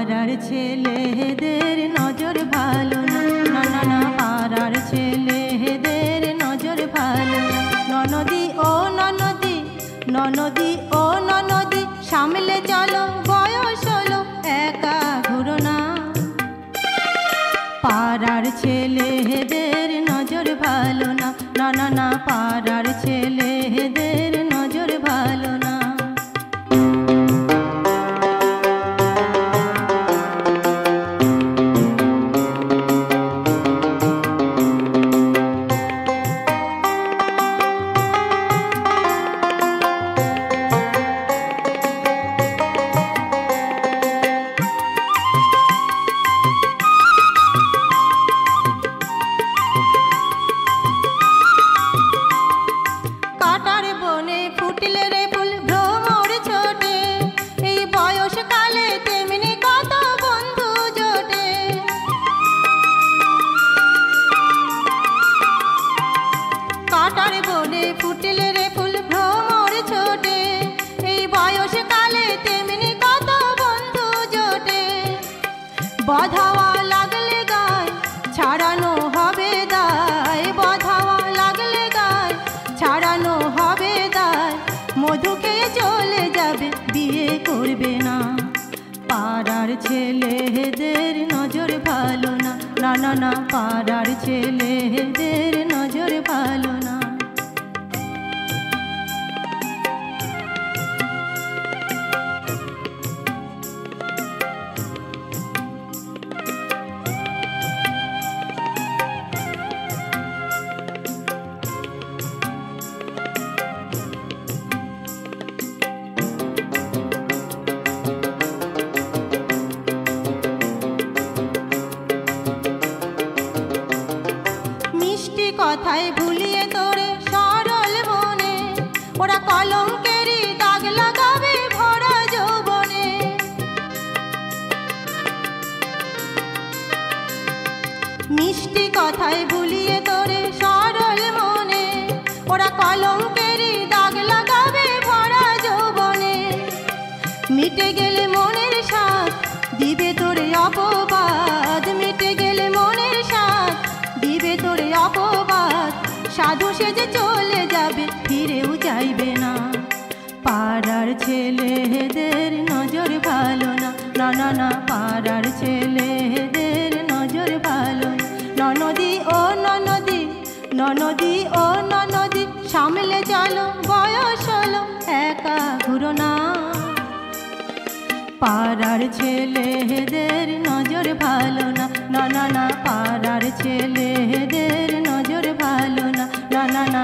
পাড়ার ছেলেদের নজর ভালো না, না না না পাড়ার ছেলেদের নজর ভালো না। ননদি ও ননদি, ননদি ও ননদি সামলে চলো, বয়স হলো একা ঘুরো না। পাড়ার ছেলেদের নজর ভালো না, না না না পাড়ার ছেলেদের নজর ভালো না। কাটার বনে ফুটলে রে ফুল ভ্রমর ছোটে, এই বয়স কালে তেমনি কত বন্ধু জোটে। বাধাওয়া লাগলে গায় ছাড়ানো হবে দায়, বাধাওয়া লাগলে গায় ছাড়ানো হবে দায়। মধু খেয়ে চলে যাবে, বিয়ে করবে না। পাড়ার ছেলেদের নজর ভালো না, না না না পাড়ার ছেলেদের নজর ভালো না। কথায় ভুলিয়ে তোরে সরল মনে, ওরা কলঙ্কেরই দাগ লাগাবে ভরা যৌবনে। মিষ্টি কথায় ভুলিয়ে তোরে সরল মনে, ওরা কলঙ্কেরই দাগ লাগাবে ভরা যৌবনে। মিটে গেলে মনের স্বাদ দিবে তোরে অপবাদ, মিটে গেলে মনের স্বাদ দিবে তোরে অপবাদ। সাধু সেজে চলে যাবে, ফিরেও যাইবে না। পাড়ার ছেলেদের নজর ভালো না, না না না পাড়ার ছেলেদের নজর ভালো না। ননদি ও ননদি, ননদি ও ননদি সামলে চলো, বয়স হলো একা ঘুরো না। পাড়ার ছেলেদের নজর ভালো না, না না না পাড়ার ছেলেদের নজর ভালো না, না না না।